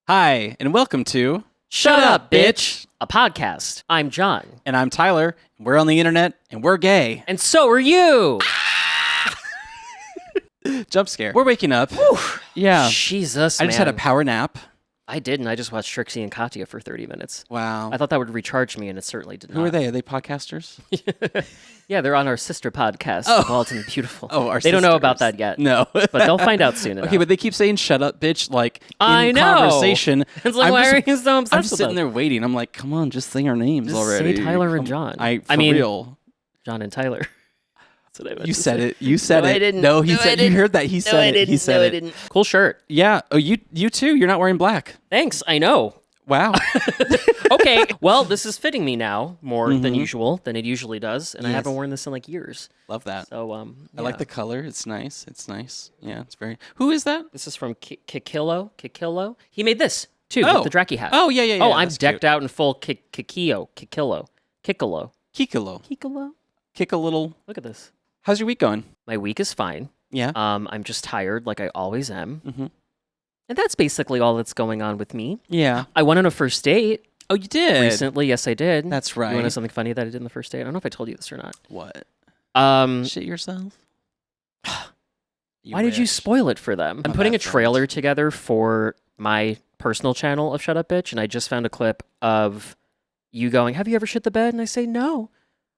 Hi, and welcome to Shut Up, Bitch, a podcast. I'm John. And I'm Tyler. We're on the internet, and we're gay. And so are you. Jump scare. We're waking up. Whew. Yeah. Jesus, I just had a power nap. I didn't. I just watched Trixie and Katya for 30 minutes. Wow. I thought that would recharge me, and it certainly did not. Who are they? Are they podcasters? Yeah, they're on our sister podcast, Bald and Beautiful. Oh, our They don't know about that yet. No. But they'll find out soon enough. Okay, but they keep saying "shut up, bitch" like I in know. conversation. It's like, why are you so obsessed I'm just with sitting them? there waiting. I'm like, come on, just say our names Just already. say Tyler and John. I mean, real. John and Tyler. That's what I meant You to said say. it. You said No, it. I didn't. No, he No, I said. You didn't. heard that. He said it. He said No, it. I didn't. Cool shirt. Yeah. Oh, you too. You're not wearing black. Thanks. I know. Wow. Okay, well, this is fitting me now more than usual, than it usually does, and I Yes. haven't worn this in like years. Love that. So, I like the color. It's nice. It's nice. Yeah, it's very. Who is that? This is from Kikillo. Kikillo. He made this too Oh. with the Draki hat. Oh yeah. Oh, I'm that's decked cute. out in full Kikillo. Kikilo. Kikillo. Kick a little. Look at this. How's your week going? My week is fine. Yeah. I'm just tired, like I always am, Mhm. and that's basically all that's going on with me. Yeah. I went on a first date Oh, you did. recently. Yes, I did. That's You want to know right. something funny that I did in the first date? I don't know if I told you this or not. What? Um, Shit yourself. Why did you wish. spoil it for them? I'm My putting a bad friend. trailer together for my personal channel of Shut Up Bitch, and I just found a clip of you going, "Have you ever shit the bed?" And I say, "No,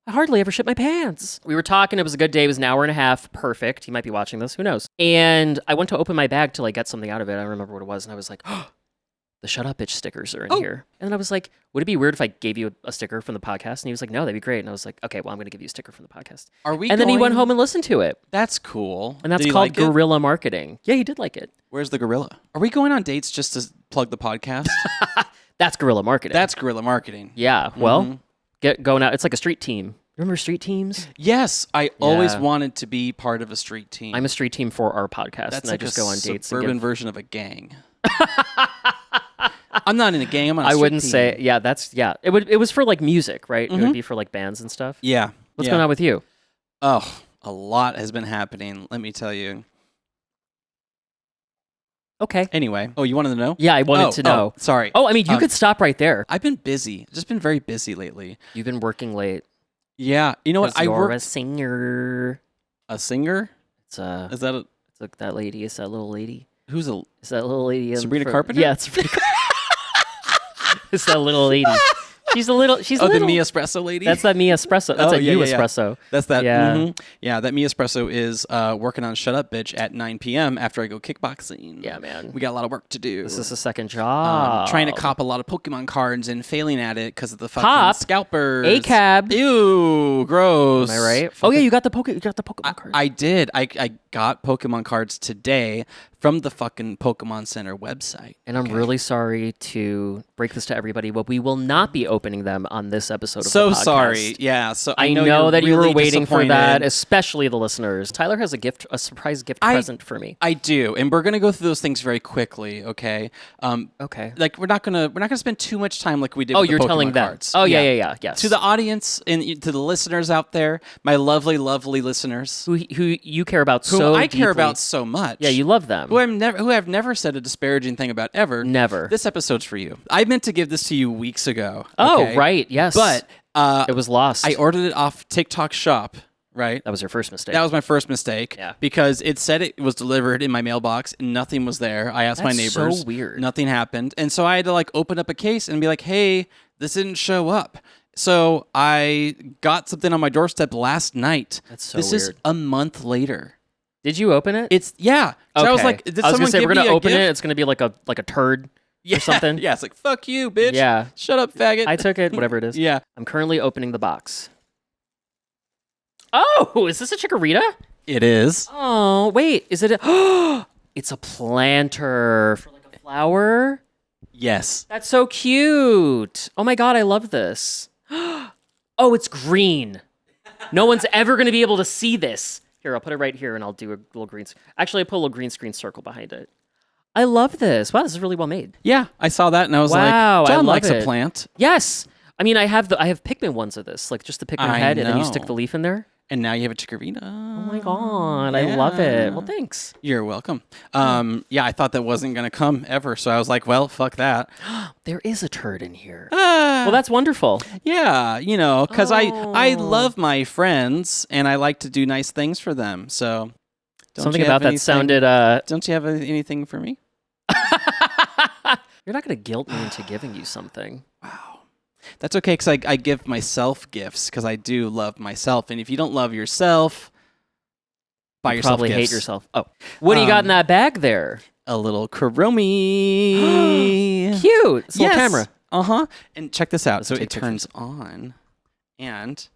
I hardly ever shit my pants." We were talking, it was a good day, it was an hour and a half, perfect. You might be watching this, who knows? And I went to open my bag to like get something out of it. I don't remember what it was, and I was like, "Oh, the Shut Up Bitch stickers are in here." And I was like, would it be weird if I gave you a sticker from the podcast? And he was like, no, that'd be great. And I was like, okay, well, I'm going to give you a sticker from the podcast. Are we? And then he went going- home and listened to it. That's cool. And that's Did he called like it? guerrilla marketing. Yeah, he did like it. Where's the gorilla? Are we going on dates just to plug the podcast? That's guerrilla marketing. That's guerrilla marketing. Yeah, well, Mhm. get going out. It's like a street team. Remember street teams? Yes, I always Yeah. wanted to be part of a street team. I'm a street team for our podcast, That's and like I just a go on dates and suburban give... version of a gang. I'm not in a gang. I'm on a I street wouldn't team. say, yeah, that's, yeah. It was for like music, right? It would be for like bands and stuff. Yeah. What's yeah. going on with you? Oh, a lot has been happening. Let me tell you. Okay. Anyway. Oh, you wanted to know? Yeah, I wanted to know. Sorry. Oh, I mean, you could stop right there. I've been busy. Just been very busy lately. You've been working late. Yeah. You know what? 'Cause I you're work a singer. a singer. It's Is that it's like that lady. It's that little lady. who's a? It's that little lady. Sabrina from- Carpenter? Yeah, it's Sabrina It's that little lady. She's a little. She's Oh, little. the Mi Espresso lady. That's that Mi Espresso. That's Oh, a yeah, U yeah, yeah. Espresso. That's that. Yeah. mhm. Yeah. That Mi Espresso is working on Shut Up Bitch at 9 p.m. after I go kickboxing. Yeah, man. We got a lot of work to do. This is a second job. Trying to cop a lot of Pokemon cards and failing at it because of the fucking Cop? scalpers. A cab. Ew, gross. Am I right? Oh yeah, you got the Pokemon card. I did. I got Pokemon cards today from the fucking Pokemon Center website. and I'm really sorry to break this to everybody, but we will not be opening them on this episode of So the podcast. sorry. Yeah. So I I know, know you're that you really were waiting for disappointed. that, especially the listeners. Tyler has a surprise gift present for me. I do, and we're gonna go through those things very quickly. Okay. Okay. Like we're not gonna spend too much time like we did. Oh, with the you're Pokemon telling them. cards. Oh yeah. Yes. To the audience and to the listeners out there, my lovely, lovely listeners, who you care about who so I care deeply. about so much. Yeah, you love them. who I've never said a disparaging thing about ever. Never. This episode's for you. I meant to give this to you weeks ago. Oh, okay? right. Yes. But it was lost. I ordered it off TikTok Shop. Right. That was your first mistake. That was my first mistake. Yeah. Because it said it was delivered in my mailbox and nothing was there. I asked my That's neighbors. so weird. Nothing happened. And so I had to like open up a case and be like, hey, this didn't show up. So I got something on my doorstep last night. That's so This is weird. a month later. Did you open it? It's yeah. So I was like, did I was someone gonna say give we're me gonna a open gift? it. It's gonna be like a turd or something. Yeah, it's like fuck you, bitch. Yeah. Shut up, faggot. I took it. Whatever it is. Yeah. I'm currently opening the box. Oh, is this a chikorita? It is. Oh, wait. Is it a... It's a planter for like a flower? Yes. That's so cute. Oh my god, I love this. Oh, it's green. No one's ever going to be able to see this. Here, I'll put it right here and I'll do a little green... Actually, I put a little green screen circle behind it. I love this. Wow, this is really well made. Yeah, I saw that and I was Wow, like, I John love likes a it. plant. Yes. I mean, I have Pikmin ones of this, like just the Pikmin I head, and then you know. stick the leaf in there. And now you have a Chikorita. Oh my god, I love it. Well, thanks. You're welcome. Yeah, I thought that wasn't going to come ever. So I was like, well, fuck that. There is a turd in here. Well, Well, that's wonderful. yeah, because I Oh. love my friends and I like to do nice things for them. So Something about that sounded... Don't you have anything for me? You're not going to guilt me into giving you something. Wow. That's okay, because I give myself gifts, because I do love myself. And if you don't love yourself, buy yourself Probably gifts. hate yourself. Oh, what do you got in that bag there? A little Kuromi. Cute. It's a little camera. Uh-huh. And check this out. So take it turns on, and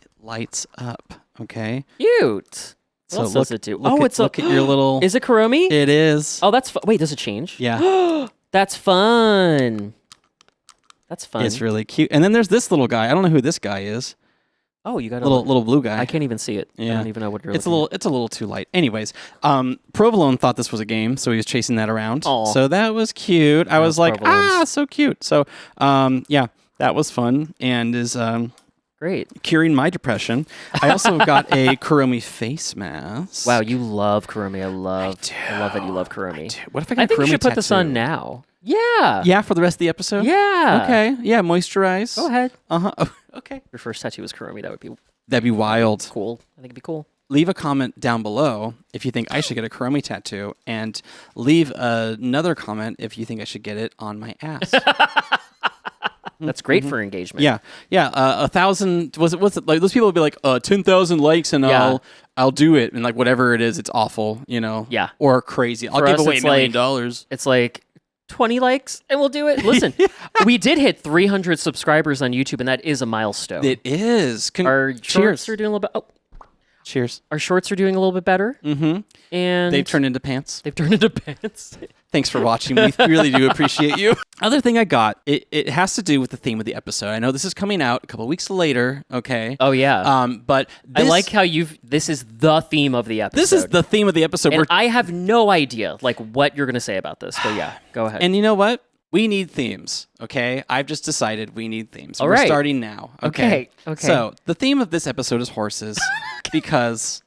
it lights up, okay? Cute. What So else does it do? Look at your little... Is it Kuromi? It is. Oh, that's wait, does it change? Yeah. That's fun. That's fun. It's really cute. And then there's this little guy. I don't know who this guy is. Oh, you got a Little blue guy. I can't even see it. Yeah. I don't even know what you're It's looking a little too light. Anyways, Provolone thought this was a game, so he was chasing that around. Aw. So that was cute. I was like, Provolones. so cute. So yeah, that was fun and is Great. curing my depression. I also got a Kuromi face mask. Wow, you love Kuromi. I love that you love Kuromi. What if I got I think a you Kuromi should put this on tattoo? now. Yeah. Yeah, for the rest of the episode? Yeah. Okay. Yeah, moisturize. Go ahead. Uh-huh. Oh, okay. Your first tattoo was Kuromi. That would be That'd be wild. cool. I think it'd be cool. Leave a comment down below if you think I should get a Kuromi tattoo, and leave another comment if you think I should get it on my ass. That's great for engagement. Yeah, 1,000 was it like those people would be like 10,000 likes and Yeah. I'll do it, and like whatever it is, it's awful, Yeah. or crazy. I'll For give us, away it's $1 million. like- It's like 20 likes and we'll do it. Listen, we did hit 300 subscribers on YouTube, and that is a milestone. It is. Our Cheers. shorts are doing a little bit. Oh, Cheers. our shorts are doing a little bit better, Mm-hmm. and They've turned into pants. they've turned into pants. Thanks for watching. We really do appreciate you. Other thing I got, it has to do with the theme of the episode. I know this is coming out a couple weeks later, okay? Oh yeah. But I this, like how this is the theme of the episode. this is the theme of the episode. and I have no idea like what you're gonna say about this, but yeah, go ahead. And you know what? We need themes, okay? I've just decided we need themes. All We're right. starting now, okay? Okay. So the theme of this episode is horses because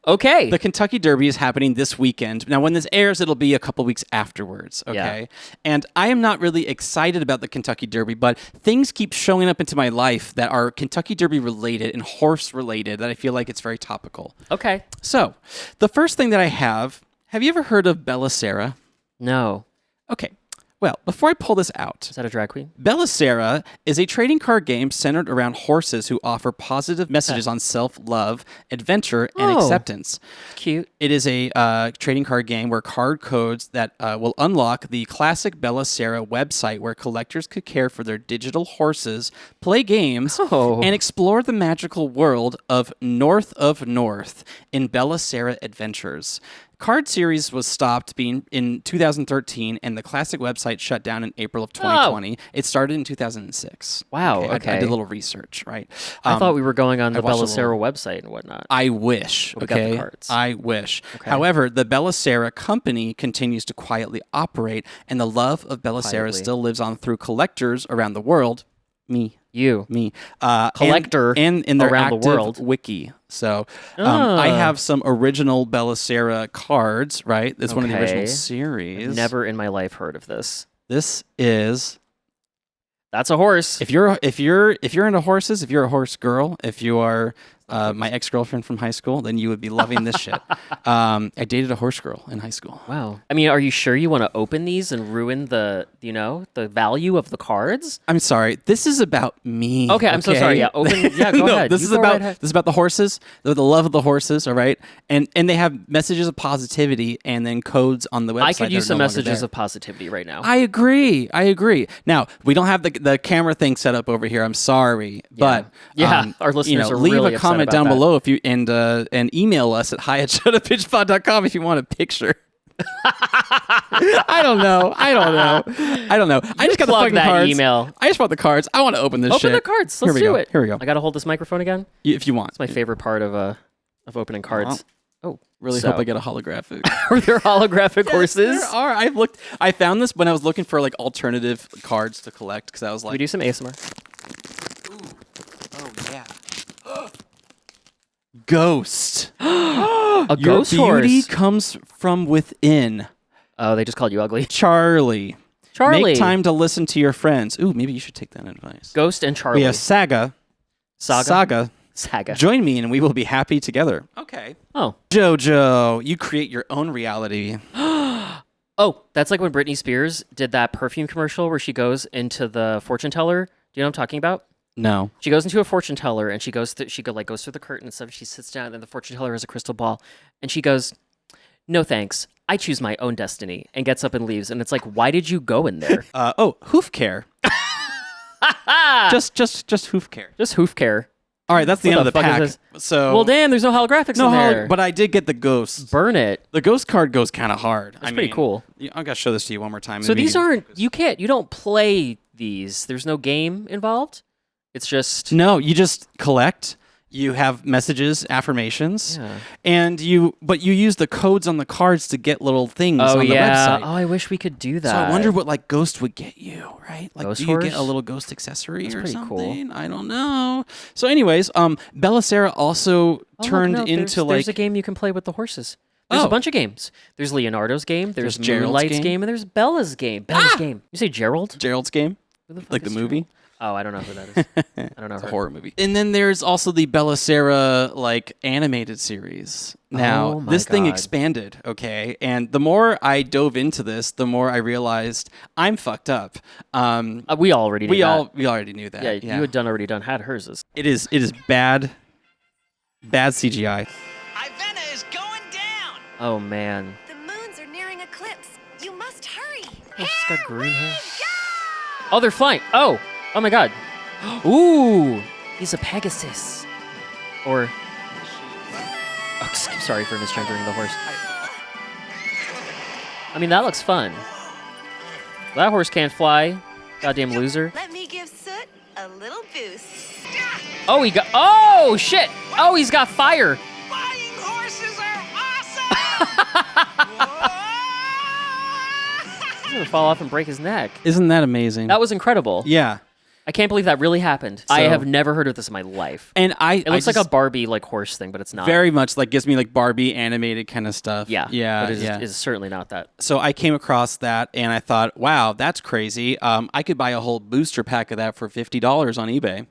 okay. the Kentucky Derby is happening this weekend. Now, when this airs, it'll be a couple weeks afterwards, okay? And I am not really excited about the Kentucky Derby, but things keep showing up into my life that are Kentucky Derby related and horse related that I feel like it's very topical. Okay. So the first thing that I have you ever heard of Bella Sara? No. Okay. Well, before I pull this out, Is that a drag queen? Bella Sara is a trading card game centered around horses who offer positive messages on self-love, adventure, and Oh. acceptance. Cute. It is a trading card game where card codes that will unlock the classic Bella Sara website where collectors could care for their digital horses, play games, Oh. and explore the magical world of North in Bella Sara Adventures. Card series was stopped being in 2013, and the classic website shut down in April of 2020. It started in 2006. Wow, I okay. did a little research, right? I thought we were going on the watched a Bella Sara website and whatnot. I wish. We got the Okay, cards. I wish. Okay. However, the Bella Sara company continues to quietly operate, and the love of Bella Sara Quietly. still lives on through collectors around the world. Me. Collector and in their around the active world. wiki. So I have some original Bella Sara cards. Right, this is one of the original Okay. series. Never in my life heard of this. This is That's a horse. if you're into horses, if you're a horse girl, if you are my ex-girlfriend from high school, then you would be loving this shit. I dated a horse girl in high school. Wow. I mean, are you sure you want to open these and ruin the value of the cards? I'm sorry. This is about me. Okay, I'm so sorry. Yeah, open. Yeah, go ahead. This You is go about right ahead. this is about the horses, the love of the horses. All right, and they have messages of positivity and then codes on the website. I could that use are some no longer messages there. of positivity right now. I agree. Now we don't have the camera thing set up over here. I'm sorry, but Yeah, our listeners are leave really a upset comment about down that. below if you and email us at hi@shutupbitchpod.com if you want a picture. I don't know. I just got the plug fucking that cards. email. I just want the cards. I want to open this Open shit. the cards. Here Let's we do go. it. Here we go. I got to hold this microphone again. If you want. It's my favorite part of opening cards. Oh, Really so. hope I get a holographic. Are there holographic horses? There are. I found this when I was looking for like alternative cards to collect because I was Can we like, do some ASMR? oh yeah. ghost. A Your ghost beauty horse. comes from within. Oh, they just called you ugly. Charlie. Charlie. Make time to listen to your friends. Ooh, maybe you should take that advice. Ghost and Charlie. We have Saga. Saga. Join me and we will be happy together. Okay. Oh. Jojo, you create your own reality. Oh, that's like when Britney Spears did that perfume commercial where she goes into the fortune teller. Do you know what I'm talking about? No. She goes into a fortune teller and she goes through the curtain and stuff. She sits down and the fortune teller has a crystal ball and she goes, "No thanks. I choose my own destiny," and gets up and leaves. And it's like, why did you go in there? Hoof care. just hoof care. Just hoof care. All right, that's the end of the fuck is pack. this? So Well, damn, there's no holographics in there. but I did get the ghost. Burn it. The ghost card goes kind of hard. That's pretty cool. I gotta show this to you one more time. So these aren't. You don't play these. There's no game involved. It's just. No, you just collect. You have messages, affirmations, and you use the codes on the cards to get little things on the website. Oh, I wish we could do that. So I wonder what like ghost would get you, right? Like, Ghost do you get horse? a little ghost accessory That's or pretty something? cool. I don't know. So, anyways, Belisara also turned into there's a game you can play with the horses. There's a bunch of games. There's Leonardo's game. There's Gerald's Moonlight's game. and there's Bella's game. Bella's game. You say Gerald? Gerald's game, Who the fuck like the is movie. Gerald? Oh, I don't know who that is. I don't know It's a her. horror movie. And then there's also the Belisara like animated series. Now, Oh my this thing God. expanded, okay? And the more I dove into this, the more I realized I'm fucked up. We already knew that. We already knew that. Yeah, Yeah. you had hers. It is bad CGI. Ivana is going down! Oh man. The moons are nearing eclipse. You must hurry. Oh, she's got green hair. Oh, they're flying. Oh my God. Ooh, he's a Pegasus. Or. Oh, sorry for misgendering the horse. I mean, that looks fun. That horse can't fly. Goddamn loser. Let me give Soot a little boost. Oh, oh, shit. Oh, he's got fire. Flying horses are awesome! He's going to fall off and break his neck. Isn't that amazing? That was incredible. Yeah. I can't believe that really happened. I have never heard of this in my life. And It looks like a Barbie like horse thing, but it's not. very much like gives me like Barbie animated kind of stuff. Yeah. Yeah. But yeah. it's certainly not that. So I came across that and I thought, wow, that's crazy. I could buy a whole booster pack of that for $50 on eBay,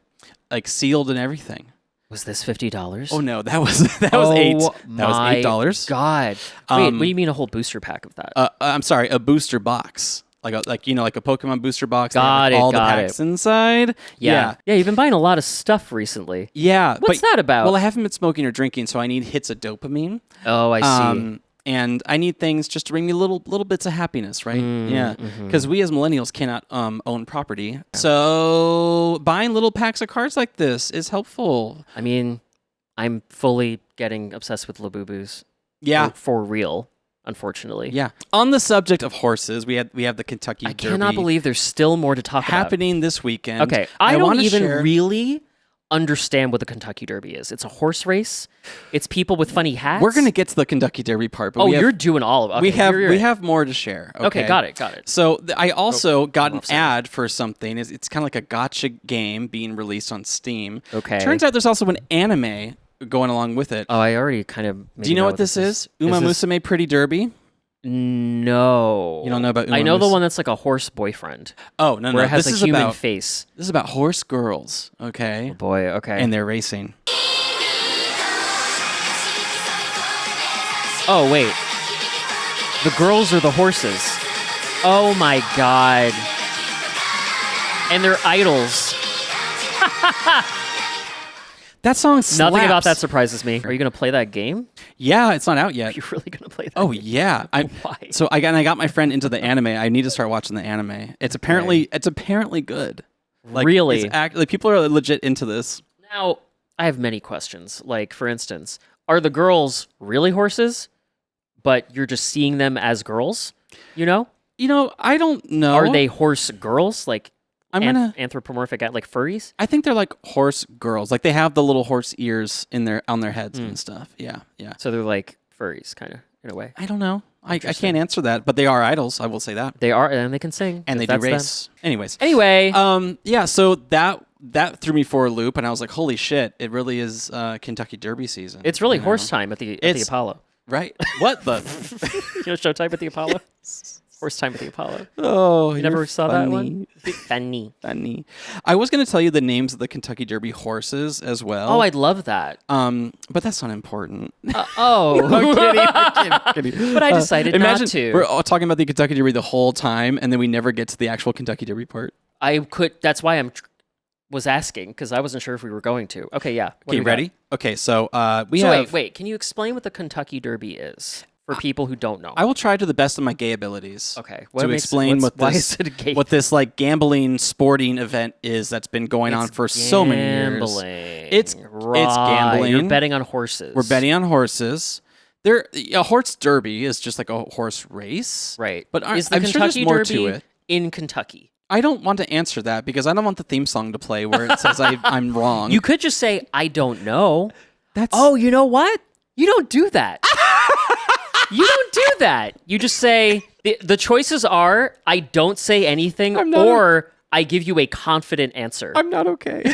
like sealed and everything. Was this $50? Oh no, that was $8. That was $8. God. Wait, what do you mean a whole booster pack of that? I'm sorry, a booster box. Like a Pokemon booster box. They have, Got like, it, all the got packs inside. Yeah, you've been buying a lot of stuff recently. Yeah. What's that about? Well, I haven't been smoking or drinking, so I need hits of dopamine. Oh, I see. And I need things just to bring me little bits of happiness, right? Yeah. Because we as millennials cannot own property. So buying little packs of cards like this is helpful. I mean, I'm fully getting obsessed with Labubus. Yeah. For real, unfortunately. Yeah. On the subject of horses, we have the Kentucky I Derby cannot believe there's still more to talk happening this weekend. about. Okay, I don't wanna even share- really understand what the Kentucky Derby is. It's a horse race. It's people with funny hats. We're gonna get to the Kentucky Derby part, but Oh, we have, you're doing all of it. Okay, we have more to share. Okay, got it. So I also got an offset. ad for something. It's kind of like a gotcha game being released on Steam. Okay. Turns out there's also an anime going along with it. Oh, I already kind of. Do you know what this is? Uma Musume Pretty Derby. No. You don't know about Uma I know the Musume? one that's like a horse boyfriend. Oh no, Where it has this a is human about face. this is about horse girls. Okay. Oh boy, okay. And they're racing. Oh wait. The girls are the horses. Oh my god. And they're idols. That song slaps. Nothing about that surprises me. Are you gonna play that game? Yeah, it's not out yet. Are you really gonna play that Oh game? yeah, Why? So I got my friend into the anime. I need to start watching the anime. It's apparently good. Like, Really? like people are legit into this. Now, I have many questions. Like, for instance, are the girls really horses, but you're just seeing them as girls? You know? I don't know. Are they horse girls? Like, I'm gonna. anthropomorphic, like furries? I think they're like horse girls. Like they have the little horse ears on their heads and stuff. Yeah, yeah. So they're like furries, kind of. in a way. I don't know. I can't answer that, but they are idols. I will say that. They are, and they can sing. And they do race. Anyways. Anyway. Yeah, so that threw me for a loop, and I was like, holy shit, it really is Kentucky Derby season. It's really horse time at the Apollo. Right? What the? Showtime at the Apollo? Horse time at the Apollo. Oh, You never saw that one? Funny. I was going to tell you the names of the Kentucky Derby horses as well. Oh, I'd love that. But that's not important. I'm kidding. But I decided imagine not to. We're all talking about the Kentucky Derby the whole time, and then we never get to the actual Kentucky Derby part. That's why was asking, because I wasn't sure if we were going to. Okay, yeah. Okay, ready? Okay, so we so have... Wait. Can you explain what the Kentucky Derby is for people who don't know? I will try to the best of my gay abilities. Okay. To explain why is it a gay? what this like gambling sporting event is that's been going on for so many years. It's gambling. You're betting on horses. We're betting on horses. A horse derby is just like a horse race. Right. But is the I'm sure there's Kentucky more Derby to it. in Kentucky? I don't want to answer that because I don't want the theme song to play where it says I'm wrong. You could just say, I don't know. That's... Oh, you know what? You don't do that. You don't do that. You just say, the choices are, I don't say anything, or I give you a confident answer. I'm not okay.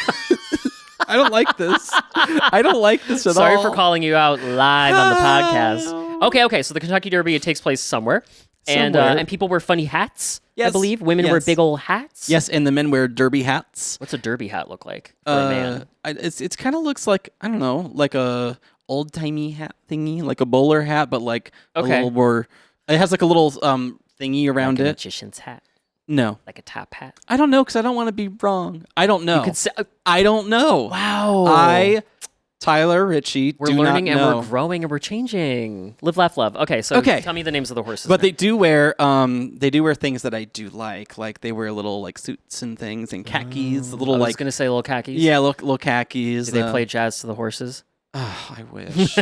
I don't like this. I don't like this at all. Sorry for calling you out live on the podcast. Okay. So the Kentucky Derby, it takes place somewhere. And people wear funny hats, I believe. Women wear big old hats. Yes, and the men wear derby hats. What's a derby hat look like for a man? It's kind of looks like, I don't know, like a old-timey hat thingy, like a bowler hat, but like a little more... It has like a little thingy around like it. A magician's hat? No. Like a top hat? I don't know, because I don't want to be wrong. I don't know. You could say, I don't know. Wow. Tyler Ritchie, we're learning and we're growing and we're changing. Live, laugh, love. Okay, so tell me the names of the horses. But they do wear things that I do like. Like they wear little like suits and things and khakis. Little I was like gonna say little khakis. Yeah, little khakis. Do they play jazz to the horses? Oh, I wish.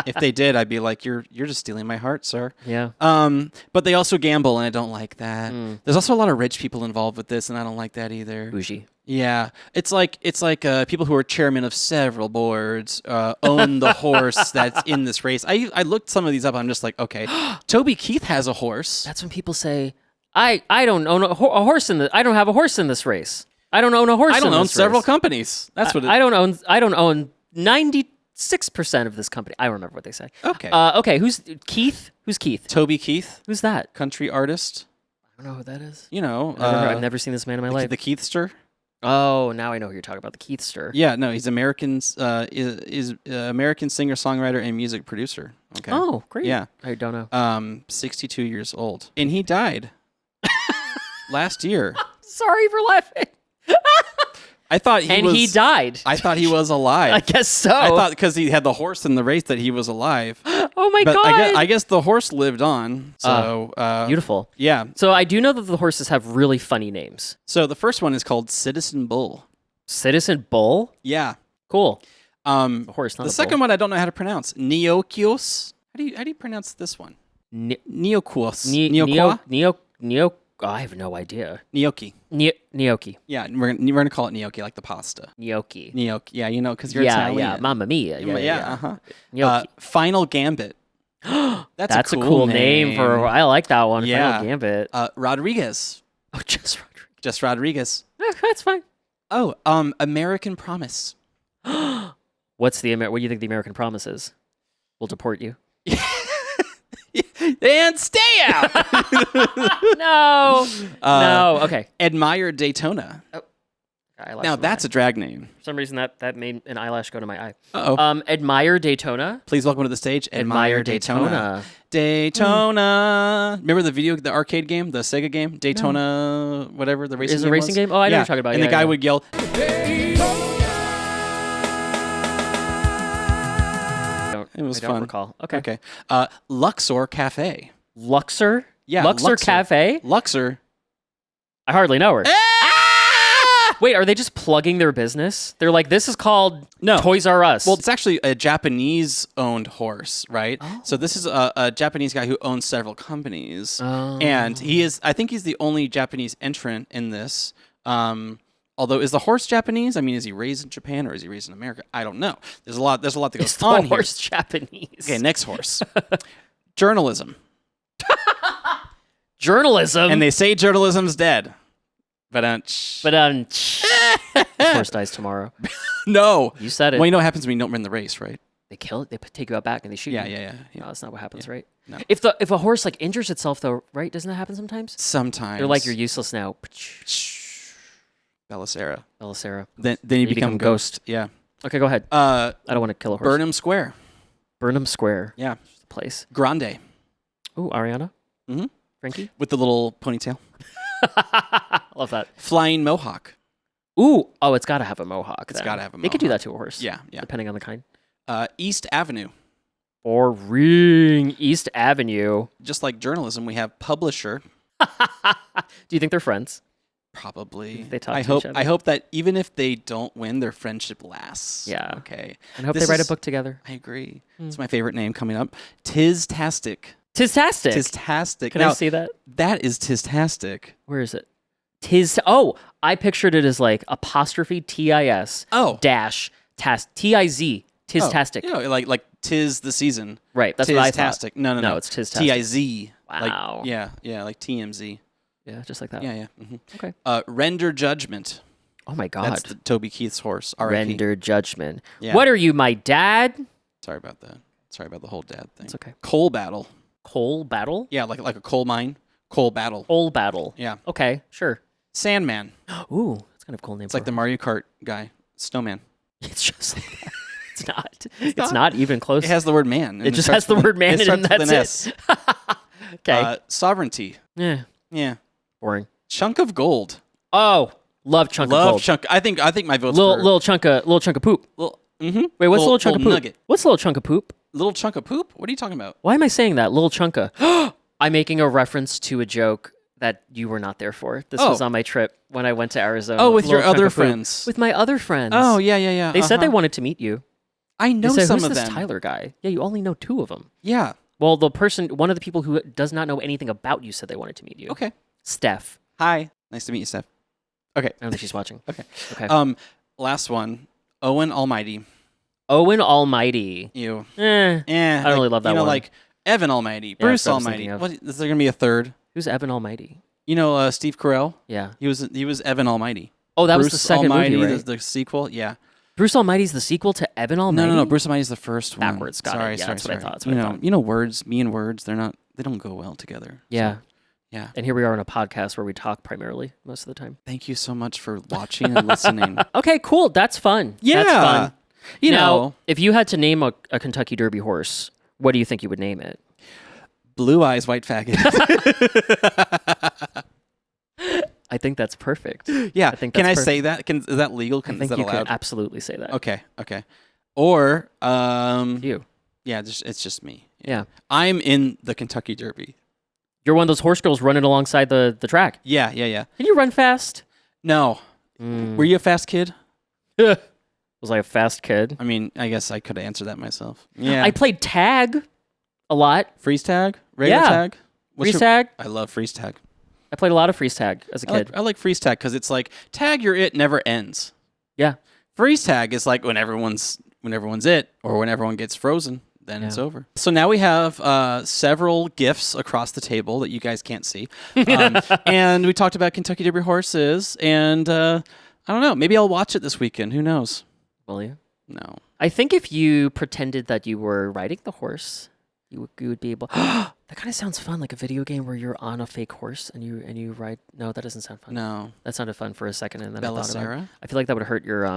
If they did, I'd be like, you're just stealing my heart, sir. Yeah. But they also gamble, and I don't like that. There's also a lot of rich people involved with this, and I don't like that either. Bougie. Yeah, it's like people who are chairmen of several boards own the horse that's in this race. I looked some of these up. I'm just like, okay, Toby Keith has a horse. That's when people say, I don't own a horse in the. I don't have a horse in this race. I don't own a horse. I don't in own this several race. companies. That's what I don't own 96% of this company. I don't remember what they say. Okay. Okay. Who's Keith? Who's Keith? Toby Keith, Who's that? country artist. I don't know who that is. You know, I've never seen this man in my life. The Keithster. Oh, now I know who you're talking about. The Keithster. Yeah, no, he's American's is American singer, songwriter, and music producer. Okay. Oh, great. Yeah. I don't know. 62 years old, and he died last year. Sorry for laughing. I thought he died. I thought he was alive. I guess so. I thought because he had the horse in the race that he was alive. Oh my But god! I guess the horse lived on. So Beautiful. Yeah. So I do know that the horses have really funny names. So the first one is called Citizen Bull. Citizen Bull. Yeah. Cool. Horse. Not The a second bull. one I don't know how to pronounce. Neokios. How do you pronounce this one? Neokios. Neo. Oh, I have no idea. Gnocchi. Gnocchi. Yeah, we're gonna call it gnocchi, like the pasta. Gnocchi. Gnocchi. Yeah, you know, because you're Yeah, Italian. yeah. Mamma mia. Yeah. Uh-huh. Gnocchi. Final Gambit. That's a cool name for. I like that one. Yeah. Final Gambit. Rodriguez. Oh, just Rodriguez. Just Rodriguez. That's fine. Oh, American Promise. What do you think the American Promise is? We'll deport you. And stay out. No. No. Okay. Admire Daytona. Now that's a drag name. For some reason that made an eyelash go to my eye. Uh-oh. Admire Daytona. Please welcome to the stage. Admire Daytona. Daytona. Remember the arcade game, the Sega game, Daytona, whatever the racing Is game a racing was? game? Oh, I know what you're talking about. And Yeah, the guy yeah. would yell. It was I don't fun. recall. Okay. Okay. Luxor Cafe. Luxor? Yeah, Luxor Cafe? Luxor. I hardly know her. Wait, are they just plugging their business? They're like, this is called Toys R Us. Well, it's actually a Japanese-owned horse, right? Oh. So this is a Japanese guy who owns several companies, and I think he's the only Japanese entrant in this. Although, is the horse Japanese? I mean, is he raised in Japan or is he raised in America? I don't know. There's a lot that goes on here. Horse Japanese. Okay, next horse. Journalism. Journalism. And they say journalism's dead. But horse dies tomorrow. no. You said it. Well, you know what happens when you don't win the race, right? They kill it. They take you out back and they shoot you. Yeah. No, that's not what happens, right? No. If a horse like injures itself, though, right? Doesn't that happen sometimes? Sometimes. They're like, you're useless now. Belisara. Belisara. Then you become ghost. Yeah. Okay, go ahead. I don't want to kill a horse. Burnham Square. Burnham Square. Yeah. The place. Grande. Ooh, Ariana. Mm-hmm. Frankie. With the little ponytail. Love that. Flying Mohawk. Ooh. Oh, it's got to have a mohawk. It's got to have a mohawk. They could do that to a horse. Yeah. Depending on the kind. East Avenue. Boring. East Avenue. Just like journalism, we have publisher. Do you think they're friends? Probably. They talk I to hope. each other. I hope that even if they don't win, their friendship lasts. Yeah. Okay. And I hope This they write a is- book together. I agree. It's my favorite name coming up. Tistastic. Tistastic. Tistastic. Can Now, I see that? that is Tistastic. Where is it? Oh, I pictured it as like apostrophe TIS Oh. dash TIZ. Tistastic. Oh, like tis the season. Right. That's what I thought. Tistastic. No. No, it's Tistastic. T-I-Z. Wow. Like, yeah, like TMZ. Yeah, just like that. Yeah. Mm-hmm. Okay. Render Judgment. Oh my God. That's the Toby Keith's horse. R.I.P. Render judgment. Yeah. What are you, my dad? Sorry about that. Sorry about the whole dad thing. It's okay. Coal battle. Coal battle? Yeah, like a coal mine. Coal battle. Coal battle. Yeah. Okay, sure. Sandman. Ooh, that's kind of a cool name. It's like the Mario Kart guy. Snowman. It's just like that. It's not. It's not even close. It has the word man. and It just starts has the with word man it and starts with that's an it. S. Okay. Sovereignty. Yeah. Yeah. Boring. Chunk of gold. Oh, love chunk of Love gold. chunk. I think my vote's Little for little chunk of poop. Mm-hmm. Wait, what's little chunk of poop? nugget. What's little chunk of poop? Little chunk of poop? What are you talking about? Why am I saying that? Little chunka. I'm making a reference to a joke that you were not there for. This was on my trip when I went to Arizona. Oh, with Little your chunk other of poop. friends. With my other friends. Oh, yeah. They said they wanted to meet you. I know They said, some who's of this them. Tyler guy? Yeah, you only know 2 of them. Yeah. Well, one of the people who does not know anything about you said they wanted to meet you. Okay. Steph. Hi. Nice to meet you, Steph. Okay. I don't think she's watching. Okay. Okay. Last one. Owen Almighty. Owen Almighty. You. I don't really love that You know, one. like Evan Almighty, Yeah, Bruce that's what I was Almighty. thinking of. What, is there gonna be a third? Who's Evan Almighty? You know, Steve Carell. Yeah. He was Evan Almighty. Oh, that was Bruce the second Almighty, movie, right? the sequel. Yeah. Bruce Almighty's the sequel to Evan Almighty? No. Bruce Almighty's the first one. Backwards, got it. sorry, Yeah, sorry, that's what I sorry. thought, that's what I thought. You know, words. Me and words. They don't go well together. Yeah. So, yeah. And here we are on a podcast where we talk primarily most of the time. Thank you so much for watching and listening. Okay, cool. That's fun. Yeah. That's fun. You now, know, if you had to name a Kentucky Derby horse, what do you think you would name it? Blue Eyes White Faggot. I think that's perfect. Yeah. I think Can I that's say that? Is that legal? I Is think that you allowed? could absolutely say that. Okay. Or You. yeah, it's just me. Yeah. I'm in the Kentucky Derby. You're one of those horse girls running alongside the track. Yeah. Can you run fast? No. Were you a fast kid? Was I a fast kid? I mean, I guess I could answer that myself. Yeah. I played tag a lot. freeze tag? Regular Yeah. tag? Freeze tag. I love freeze tag. I played a lot of freeze tag as a kid. I like freeze tag because it's like tag you're it never ends. Yeah. Freeze tag is like when everyone's it or when everyone gets frozen, then it's Yeah. over. So now we have several gifts across the table that you guys can't see, and we talked about Kentucky Derby horses, and I don't know, maybe I'll watch it this weekend. Who knows? Will you? No. I think if you pretended that you were riding the horse, you would be able. That kind of sounds fun, like a video game where you're on a fake horse and you ride. No, that doesn't sound fun. No. That sounded fun for a second, and then I thought about it. Belisara? I feel like that would hurt your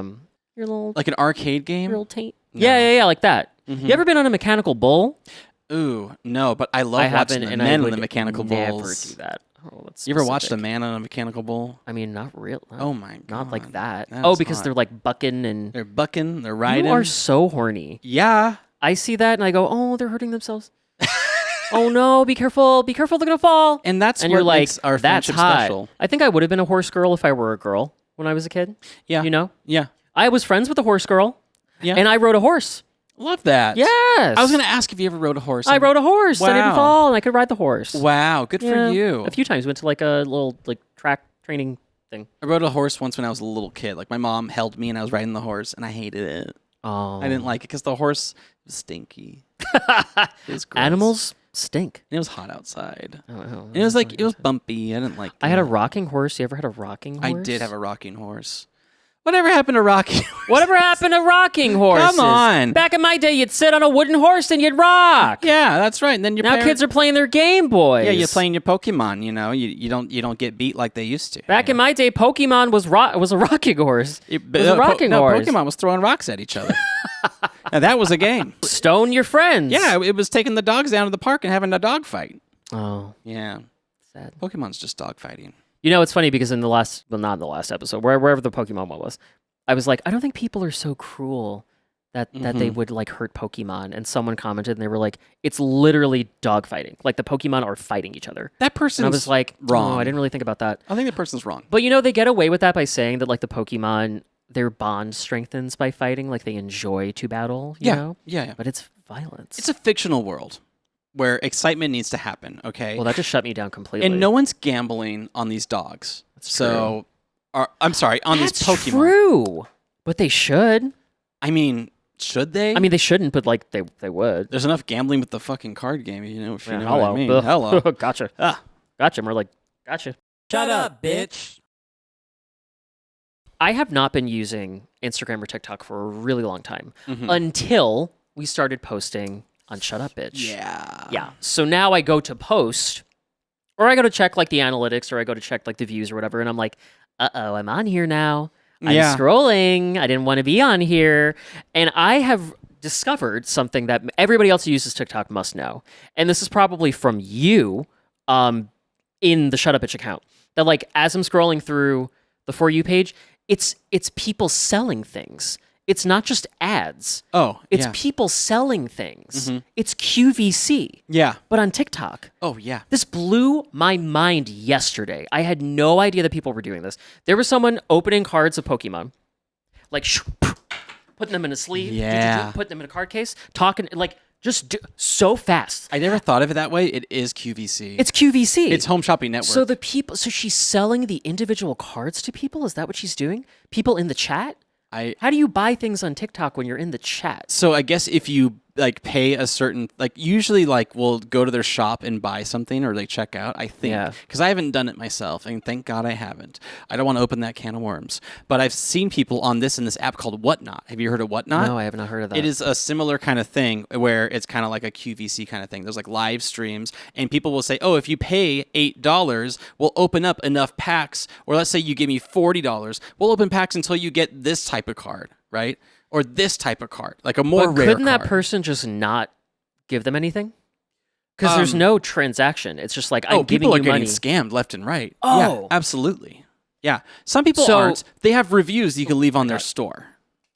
little Like an arcade game? your little taint. No. Yeah, like that. You ever been on a mechanical bull? Ooh, no, but I love I watching haven't, the and I men on would the mechanical never bulls. do that. Oh, that's You ever watched a specific. man on a mechanical bull? I mean, not real. Oh my god. Not like that. That's Oh, because hot. they're like bucking and. They're bucking, they're riding. You are so horny. Yeah. I see that and I go, oh, they're hurting themselves. Oh no, be careful, they're gonna fall. And that's and what you're like, makes our that's friendship hot. special. I think I would have been a horse girl if I were a girl when I was a kid. Yeah. You know? Yeah. I was friends with a horse girl. Yeah. And I rode a horse. Love that. Yes. I was going to ask if you ever rode a horse. I rode a horse. I didn't Wow. fall and I could ride the horse. Wow, good Yeah. for you. A few times. Went to like a little like track training thing. I rode a horse once when I was a little kid. Like my mom held me and I was riding the horse and I hated it. Oh. I didn't like it because the horse was stinky. It was gross. Animals stink. And it was hot outside. Oh, And it was like, it was bumpy. I didn't like I had a that. rocking horse. You ever had a rocking horse? I did have a rocking horse. Whatever happened to rocking horse? Whatever happened to rocking horses? Come on. Back in my day, you'd sit on a wooden horse and you'd rock. Yeah, that's right. And then your Now kids are playing their Game Boys. Yeah, you're playing your Pokemon. You know, you don't get beat like they used to. Back in my day, Pokemon was a rocking horse. It was a rocking horse. Pokemon was throwing rocks at each other. Now that was a game. Stone your friends. Yeah, it was taking the dogs down to the park and having a dog fight. Oh, Yeah, sad. Pokemon's just dog fighting. You know, it's funny because in the last, well, not in the last episode, wherever the Pokemon one was, I was like, I don't think people are so cruel that they would like hurt Pokemon. And someone commented and they were like, it's literally dog fighting. Like the Pokemon are fighting each other. That person's And I was like, wrong. Oh, I didn't really think about that. I think the person's wrong. But you know, they get away with that by saying that like the Pokemon, their bond strengthens by fighting. Like they enjoy to battle, you know? Yeah. But it's violence. It's a fictional world where excitement needs to happen, okay? Well, that just shut me down completely. And no one's gambling on these dogs. true. I'm sorry, on That's these Pokemon. true. But they should. I mean, should they? I mean, they shouldn't, but like they would. There's enough gambling with the fucking card game, you know, if you Yeah, know hello. what I mean. Ugh. Hello. Gotcha. Ah. Gotcha. More like, gotcha. Shut up, bitch. I have not been using Instagram or TikTok for a really long time Mhm. until we started posting on Shut Up Bitch. Yeah. Yeah. So now I go to post, or I go to check like the analytics, or I go to check like the views or whatever, and I'm like, uh-oh, I'm on here now. I'm Yeah. scrolling. I didn't want to be on here. And I have discovered something that everybody else who uses TikTok must know. And this is probably from you in the Shut Up Bitch account. That like as I'm scrolling through the For You page, it's people selling things. It's not just ads. Oh, It's yeah. people selling things. It's QVC, Yeah. but on TikTok. Oh, yeah. This blew my mind yesterday. I had no idea that people were doing this. There was someone opening cards of Pokemon, like putting them in a sleeve, Yeah. putting them in a card case, talking like so fast. I never thought of it that way. It is QVC. It's QVC. It's Home Shopping Network. So she's selling the individual cards to people. Is that what she's doing? People in the chat. How do you buy things on TikTok when you're in the chat? So I guess if you like pay a certain, like usually like we'll go to their shop and buy something or like check out, I think. Yeah. Because I haven't done it myself, and thank God I haven't. I don't want to open that can of worms. But I've seen people on this in this app called Whatnot. Have you heard of Whatnot? No, I have not heard of that. It is a similar kind of thing where it's kind of like a QVC kind of thing. There's like live streams, and people will say, oh, if you pay $8, we'll open up enough packs. Or let's say you give me $40, we'll open packs until you get this type of card, right? Or this type of card, like a more But rare couldn't that card. person just not give them anything? Because there's no transaction. It's just like I'm giving people are you getting money. scammed left and right. Oh. Yeah, absolutely. Yeah, some people So- aren't. They have reviews you can leave on their store.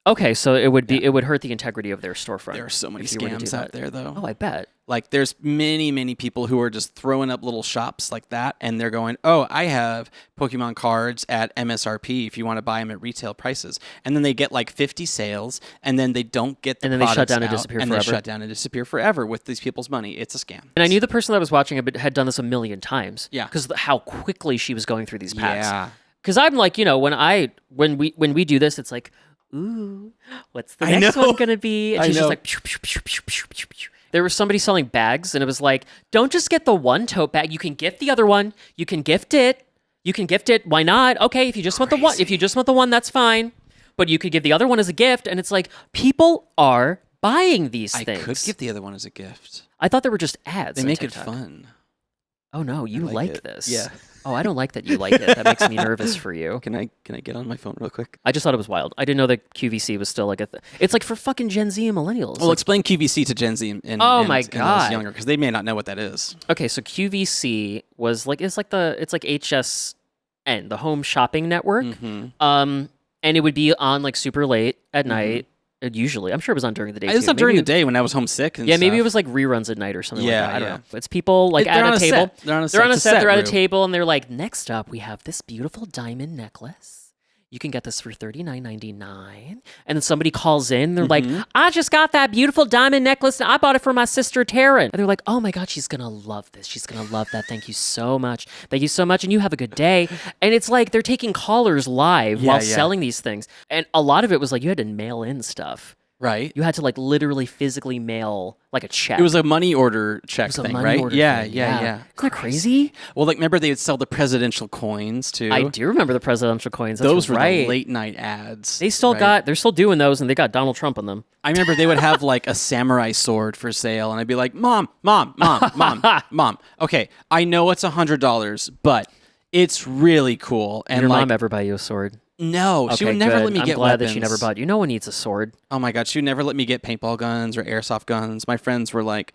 Okay, so it would be it would hurt the integrity of their storefront. There are so many if you were to do scams out that. there, though. Oh, I bet. Like, there's many people who are just throwing up little shops like that, and they're going, oh, I have Pokemon cards at MSRP if you want to buy them at retail prices. And then they get like 50 sales, and then they don't get the And then they shut products down and out, disappear and forever. they shut down and disappear forever with these people's money. It's a scam. And I knew the person that was watching it had done this a million times. Yeah. Because how quickly she was going through these packs. Yeah. Because I'm like, you know, when we do this, it's like, ooh, what's the I next know. one gonna be? And I she's know. just like, pew, pew, pew, pew, pew, pew, pew. There was somebody selling bags, and it was like, don't just get the one tote bag. You can gift the other one. You can gift it. You can gift it. Why not? Okay, if you just want the one, if you just want the one, that's fine. But you could give the other one as a gift, and it's like people are buying these I things. could give the other one as a gift. I thought they were just ads. They on make TikTok. it fun. Oh no, you like like it. this? Yeah. Oh, I don't like that you like it. That makes me nervous for you. Can I get on my phone real quick? I just thought it was wild. I didn't know that QVC was still like a thing. It's like for fucking Gen Z and millennials. Well, Like- explain QVC to Gen Z and Oh and- my and those God. younger, because they may not know what that is. okay, so QVC was like it's like HSN, the Home Shopping Network. Mhm. And it would be on like super late at night. Usually, I'm sure it was on during the day. It's too. not during Maybe the day when I was homesick. And Yeah, maybe it stuff. was like reruns at night or something Yeah, like that. I don't yeah. know. It's people like They're at on a a table. set. They're on a They're on a It's set. They're at a room. table, and they're like, "Next up, we have this beautiful diamond necklace. You can get this for $39.99." And then somebody calls in. They're Mm-hmm. like, "I just got that beautiful diamond necklace, and I bought it for my sister Taryn." And they're like, "Oh my God, she's gonna love this. She's gonna love that. Thank you so much. Thank you so much, and you have a good day." And it's like they're taking callers live while yeah. selling these things, and a lot of it was like you had to mail in stuff. Right. You had to like literally physically mail like a check. It was a money order check It was a thing, money right? order Yeah, thing, yeah. Isn't that crazy? Well, like remember they would sell the presidential coins too. I do remember the presidential coins. That's Those were right. the late night ads. They still right? they're still doing those, and they got Donald Trump on them. I remember they would have like a samurai sword for sale, and I'd be like, Mom. Okay, I know it's $100, but it's really cool. And Your like, mom ever buy you a sword? no, she Okay, would never good. let me I'm get glad weapons. that she never bought you. No one needs a sword. Oh my god, she would never let me get paintball guns or airsoft guns. My friends were like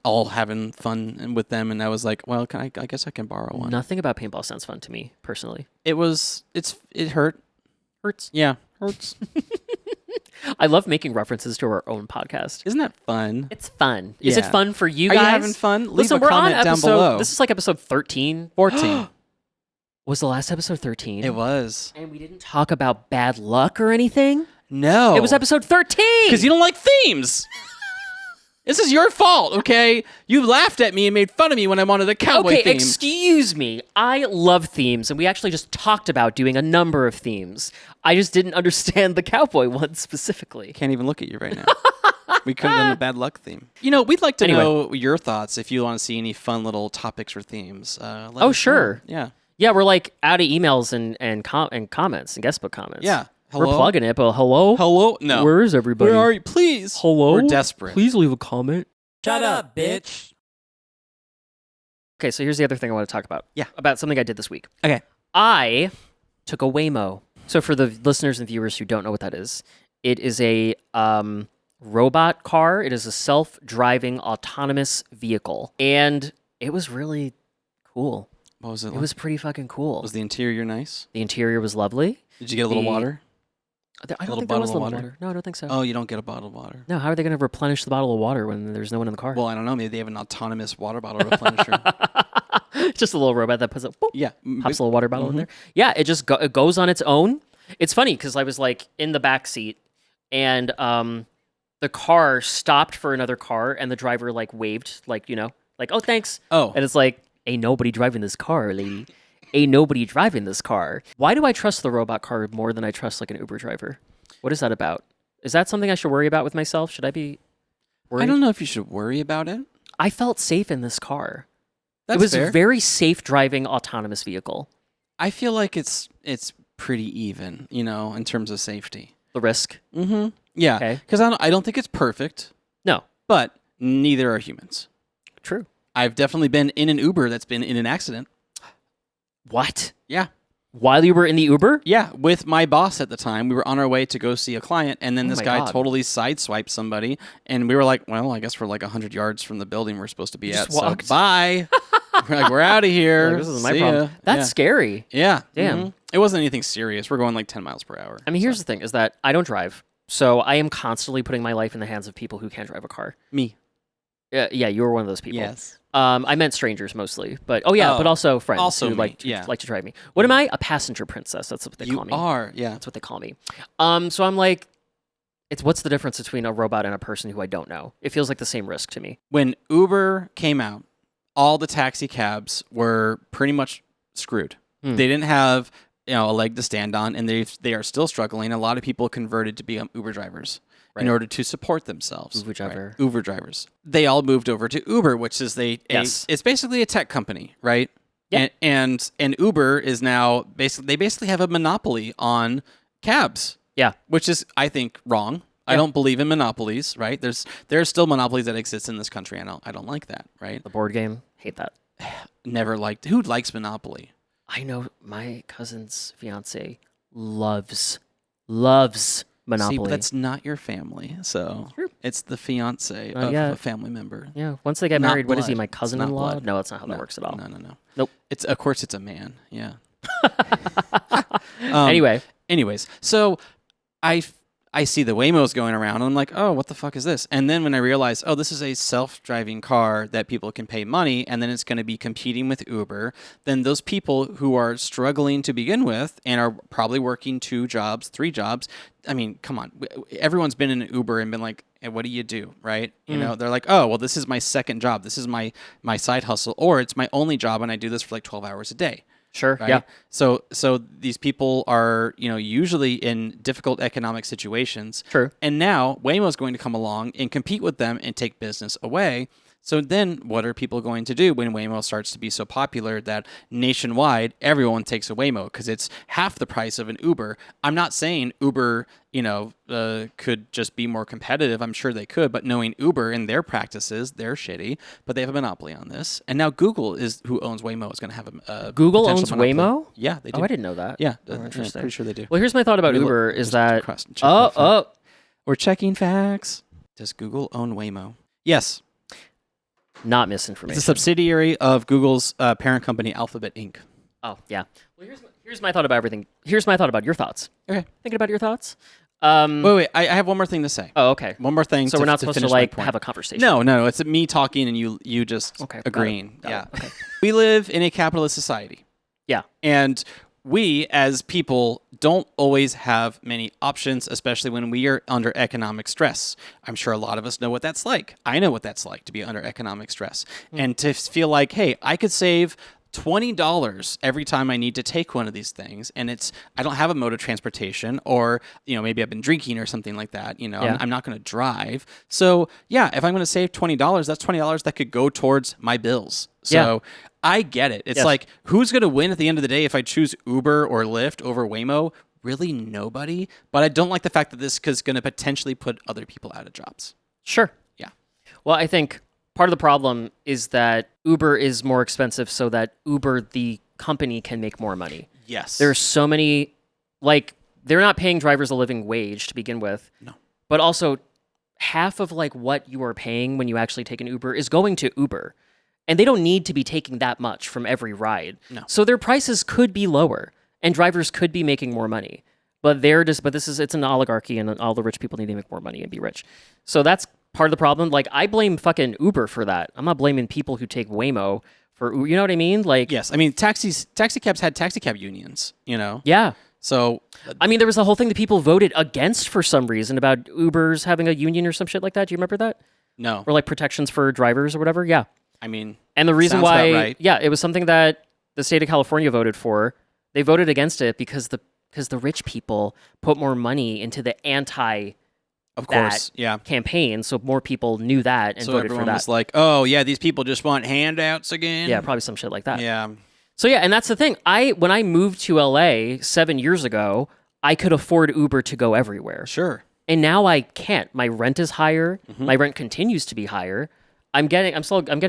all having fun with them, and I was like, well, I guess I can borrow one. Nothing about paintball sounds fun to me personally. It hurt. Hurts. Yeah, hurts. I love making references to our own podcast. Isn't that fun? It's fun. Is it Yeah. fun for you Are guys? you having fun? Leave Listen, a we're on comment down episode. below. This is like episode 13. 14. Was the last episode 13? It was. And we didn't talk about bad luck or anything. No. It was episode 13. Because you don't like themes. This is your fault, okay? You laughed at me and made fun of me when I wanted a cowboy Okay, theme. excuse me. I love themes, and we actually just talked about doing a number of themes. I just didn't understand the cowboy one specifically. Can't even look at you right now. We could have done a bad luck theme. You know, we'd like to Anyway. know your thoughts if you want to see any fun little topics or themes. Let Oh, us sure. know. Yeah. Yeah, we're like out of emails and comments and guest book comments. Yeah. We're Hello? plugging it, but hello? Hello? No. Where is everybody? Where are you? Please. Hello? We're desperate. Please leave a comment. Shut up, bitch. Okay, so here's the other thing I want to talk about. Yeah. About something I did this week. Okay. I took a Waymo. So for the listeners and viewers who don't know what that is, it is a robot car. It is a self-driving autonomous vehicle. And it was really cool. What was it It like? was pretty fucking cool. Was the interior nice? The interior was lovely. Did you get a little The- water? I don't little think there was bottle of little water? water. No, I don't think so. Oh, you don't get a bottle of water. No, how are they going to replenish the bottle of water when there's no one in the car? Well, I don't know. Maybe they have an autonomous water bottle replenisher. Just a little robot that puts a boop, Yeah. pops a little water bottle Mm-hmm. in there. Yeah, it just it goes on its own. It's funny because I was like in the back seat and the car stopped for another car and the driver like waved like, like, oh, thanks. Oh. And it's like, ain't nobody driving this car, lady. Ain't nobody driving this car. Why do I trust the robot car more than I trust like an Uber driver? What is that about? Is that something I should worry about with myself? Should I be worried? I don't know if you should worry about it. I felt safe in this car. That's it was fair. a very safe driving autonomous vehicle. I feel like it's pretty even, in terms of safety. The risk? Mm-hmm. Yeah. Okay. Because I don't think it's perfect, No. but neither are humans. True. I've definitely been in an Uber that's been in an accident. What? Yeah. While you were in the Uber? Yeah, with my boss at the time. We were on our way to go see a client, and then Oh this my guy God. totally sideswiped somebody, and we were like, well, I guess we're like 100 yards from the building we're supposed to be at, just walked. so bye. we're out of here. Like, this is my See problem. ya. That's Yeah. scary. Yeah. Damn. Mhm. It wasn't anything serious. We're going like 10 miles per hour. I mean, here's the thing, is that I don't drive. So I am constantly putting my life in the hands of people who can't drive a car. Me. Yeah, you were one of those people. Yes. I meant strangers mostly, but but also friends also who me, like yeah. to drive me. What am I? A passenger princess. That's what they You call me. are, yeah. That's what they call me. So I'm like, what's the difference between a robot and a person who I don't know? It feels like the same risk to me. When Uber came out, all the taxi cabs were pretty much screwed. Hmm. They didn't have a leg to stand on, and they are still struggling. A lot of people converted to become Uber drivers in Right. order to support themselves. Uber driver. Right. Uber drivers. They all moved over to Uber, which is Yes. it's basically a tech company, right? Yeah. And Uber is now basically have a monopoly on cabs. Yeah. Which is, I think, wrong. I Yeah. don't believe in monopolies, right? There are still monopolies that exist in this country, and I don't like that, right? The board game, hate that. Never liked. Who likes Monopoly? I know my cousin's fiance loves Monopoly. See, but that's not your family, so True. it's the fiance Not of yet. a family member. Yeah, once they get Not married, what is he, blood. my It's not cousin-in-law? blood. No, that's not how that works at all. No. Nope. It's of course it's a man. Yeah. Anyway, Anyways, so I see the Waymos going around, and I'm like, oh, what the fuck is this? And then when I realize, oh, this is a self-driving car that people can pay money, and then it's going to be competing with Uber, then those people who are struggling to begin with and are probably working 2 jobs, 3 jobs, I mean, come on. Everyone's been in an Uber and been like, hey, what do you do, right? You know, they're like, oh, well, this is my second job. This is my side hustle, or it's my only job, and I do this for like 12 hours a day. Sure. Right? Yeah. So these people are, usually in difficult economic situations. True. And now Waymo is going to come along and compete with them and take business away. So then what are people going to do when Waymo starts to be so popular that nationwide everyone takes a Waymo because it's half the price of an Uber? I'm not saying Uber, could just be more competitive. I'm sure they could, but knowing Uber and their practices, they're shitty, but they have a monopoly on this. And now Google is who owns Waymo is going to have a Google potential owns monopoly. Waymo? Yeah, they do. Oh, I didn't know that. Yeah, Oh, interesting. pretty sure they do. Well, here's my thought about Let me Uber look. is Just that check that fact. oh, We're checking facts. Does Google own Waymo? Yes. not misinformation. It's a subsidiary of Google's parent company, Alphabet Inc. Oh, yeah. Well, here's my thought about everything. Here's my thought about your thoughts. Okay. Thinking about your thoughts? Wait. I have one more thing to say. Oh, okay. One more thing. So we're not supposed to finish my like point. have a conversation. No. It's me talking and you just Okay, got it, agreeing. got it, Yeah. okay. We live in a capitalist society. Yeah. And we, as people, don't always have many options, especially when we are under economic stress. I'm sure a lot of us know what that's like. I know what that's like to be under economic stress. And to feel like, hey, I could save $20 every time I need to take one of these things, and I don't have a mode of transportation, or maybe I've been drinking or something like that. Yeah. I'm not going to drive. So yeah, if I'm going to save $20, that's $20 that could go towards my bills. So I get it. It's Yes. like, who's going to win at the end of the day if I choose Uber or Lyft over Waymo? Really nobody. But I don't like the fact that this is going to potentially put other people out of jobs. Sure. Yeah. Well, I think part of the problem is that Uber is more expensive so that Uber, the company, can make more money. Yes. There's so many, they're not paying drivers a living wage to begin with. No. But also, half of what you are paying when you actually take an Uber is going to Uber. And they don't need to be taking that much from every ride. No. So their prices could be lower and drivers could be making more money. But it's an oligarchy and all the rich people need to make more money and be rich. So that's part of the problem. I blame fucking Uber for that. I'm not blaming people who take Waymo for, you know what I mean? Yes. I mean, taxi cabs had taxi cab unions, Yeah. So I mean, there was a whole thing that people voted against for some reason about Ubers having a union or some shit like that. Do you remember that? no. Or protections for drivers or whatever? Yeah. I mean, And the reason sounds why, about right. yeah, it was something that the state of California voted for. They voted against it because the rich people put more money into the Of course. Yeah. campaign, so more people knew that and So voted for everyone that. was like, oh, yeah, these people just want handouts again. Yeah, probably some shit like that. Yeah. So yeah, and that's the thing. When I moved to LA 7 years ago, I could afford Uber to go everywhere. Sure. And now I can't. My rent is higher. Mm-hmm. My rent continues to be higher. I'm getting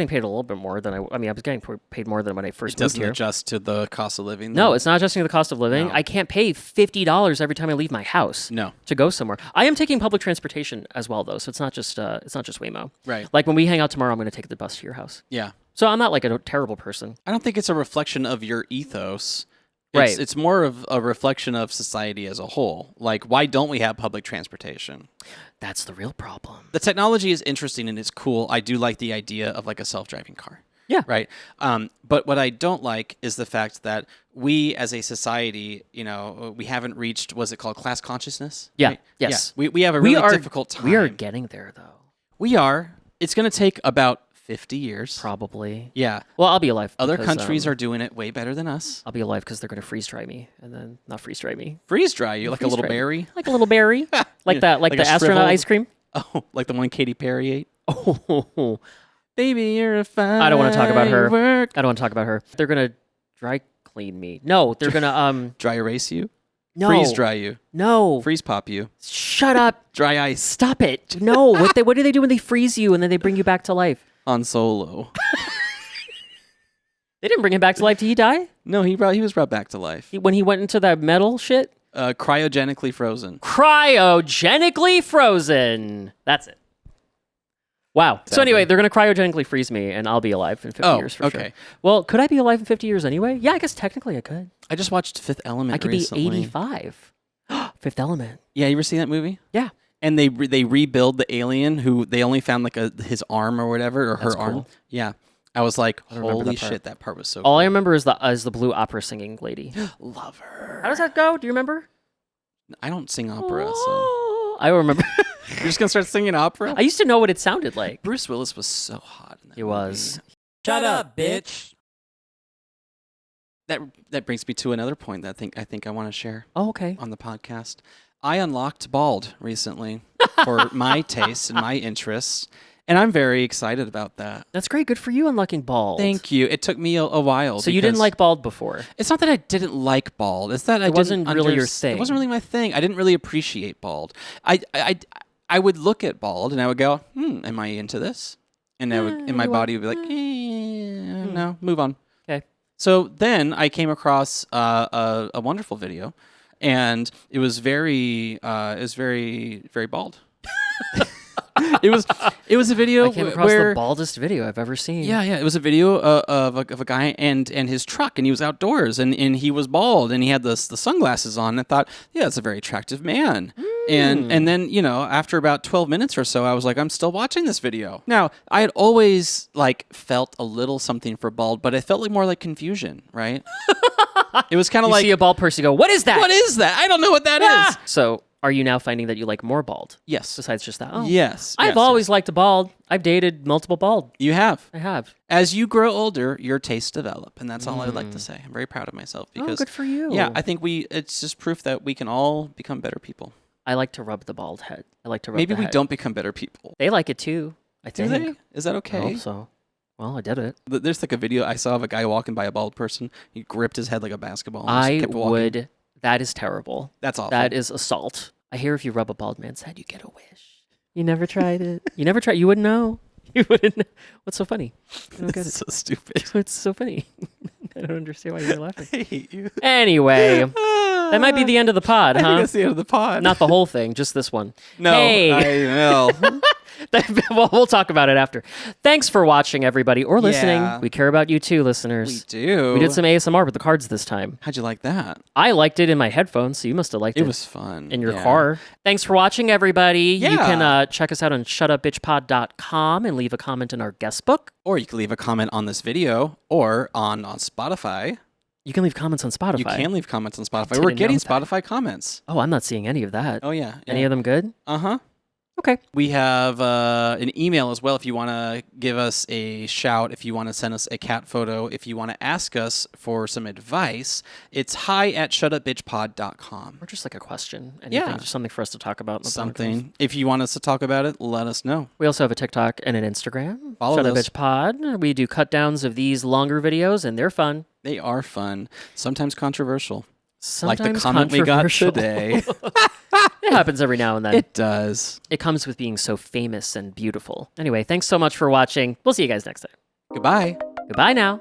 paid a little bit more than I was getting paid more than when I first moved Doesn't here. adjust to the cost of living. No, though. it's not adjusting to the cost of living. No. I can't pay $50 every time I leave my house. No. To go somewhere. I am taking public transportation as well, though, so it's not just Waymo. Right. Like when we hang out tomorrow, I'm going to take the bus to your house. Yeah. So I'm not a terrible person. I don't think it's a reflection of your ethos. Right. It's more of a reflection of society as a whole. Why don't we have public transportation? That's the real problem. The technology is interesting and it's cool. I do like the idea of a self-driving car. Yeah. Right. But what I don't like is the fact that we as a society, we haven't reached, what's it called, class consciousness? Yeah. Right? Yes. Yeah. We have a really difficult time. We are getting there, though. We are. It's going to take about 50 years. Probably. Yeah. Well, I'll be alive. Other because, countries are doing it way better than us. I'll be alive because they're going to freeze dry me, and then not freeze dry me. Freeze dry you like a Freeze little dry me. berry. Like a little berry, like that, like Like the a astronaut shriveled- ice cream. Oh, like the one Katy Perry ate. Oh, Baby, you're a fire. I don't want to talk about her. I don't want to talk about her. They're gonna dry clean me. No, they're gonna Dry erase you. no Freeze dry you. No, Freeze pop you. shut up. Dry ice. Stop it. No, what do they do when they freeze you and then they bring you back to life? On Solo. They didn't bring him back to life. Did he die? No, he was brought back to life. When he went into that metal shit? Cryogenically frozen. Cryogenically frozen. That's it. Wow. So Sadly. anyway, they're going to cryogenically freeze me and I'll be alive in 50 years for sure. okay. Well, could I be alive in 50 years anyway? Yeah, I guess technically I could. I just watched Fifth Element I could recently. be 85. Fifth Element. Yeah, you ever seen that movie? Yeah. And they rebuild the alien who they only found his arm or whatever, or That's her arm. cool. Yeah. I was like, don't remember holy that part. shit, that part was so All cool. I remember is the blue opera singing lady. Love her. How does that go? Do you remember? I don't sing opera, so. Oh, I remember. You're just going to start singing opera? I used to know what it sounded like. Bruce Willis was so hot in that He was. Shut up, bitch. That brings me to another point that I think I want to share Oh, okay. on the podcast. I unlocked bald recently for my tastes and my interests, and I'm very excited about that. That's great. Good for you unlocking bald. Thank you. It took me a while. So you didn't because like bald before? It's not that I didn't like bald. It's that I wasn't didn't really your It thing. wasn't really my thing. I didn't really appreciate bald. I would look at bald and I would go, am I into this? And my body would be like, no, move on. Okay. So then I came across a wonderful video, and it was very very bald. It was a video I came across where the baldest video I've ever seen. yeah, it was a video of a guy and his truck, and he was outdoors, and he was bald, and he had the sunglasses on. And I thought, yeah, that's a very attractive man. And then, after about 12 minutes or so, I was like, I'm still watching this video. Now, I had always felt a little something for bald, but it felt more like confusion, right? It was kind of You like, see a bald person, you go, what is that? what is that? I don't know what that is. So are you now finding that you like more bald? Yes. Besides just that? Oh. Yes. I've yes, always liked a bald. I've dated multiple bald. You have. I have. As you grow older, your tastes develop, and that's all I would like to say. I'm very proud of myself because good for you. Yeah, I think it's just proof that we can all become better people. I like to rub the bald head. I like to rub Maybe the we head. don't become better people. They like it too, I Do think. they? Is that I okay? hope so. Well, I did it. There's a video I saw of a guy walking by a bald person. He gripped his head like a basketball. And I just kept walking. would. That is terrible. That's awful. That is assault. I hear if you rub a bald man's head, you get a wish. You never tried it. You never tried. You wouldn't know. You wouldn't know. What's so funny? I don't get It's it. so stupid. It's so funny. I don't understand why you're laughing. I hate you. Anyway, that might be the end of the pod, I think huh? that's the end of the pod. Not the whole thing, just this one. no. Hey. I know. Well, we'll talk about it after. Thanks for watching, everybody, or listening. Yeah. We care about you too, we listeners. do. We did some ASMR with the cards this time. How'd you like that? I liked it in my headphones, so you must have liked it. It was fun. in your Yeah. car. Thanks for watching, everybody. You Yeah. can check us out on shutupbitchpod.com and leave a comment in our guest book. Or you can leave a comment on this video or on Spotify. You can leave comments on Spotify. You can leave comments on Spotify. Didn't We're getting know that. Spotify comments. Oh, I'm not seeing any of that. Oh, yeah. Any of them good? Uh-huh. Okay. We have an email as well if you want to give us a shout, if you want to send us a cat photo, if you want to ask us for some advice. It's hi@shutupbitchpod.com. Or just like a question. Anything. Yeah. Just something for us to talk about in the podcast. Something. If you want us to talk about it, let us know. We also have a TikTok and an Instagram. Follow Shut Up those. Bitch Pod. We do cut downs of these longer videos, and they're fun. They are fun, sometimes controversial. Sometimes like the comment we got controversial. today. It happens every now and then. It does. It comes with being so famous and beautiful. Anyway, thanks so much for watching. We'll see you guys next time. Goodbye. Goodbye now.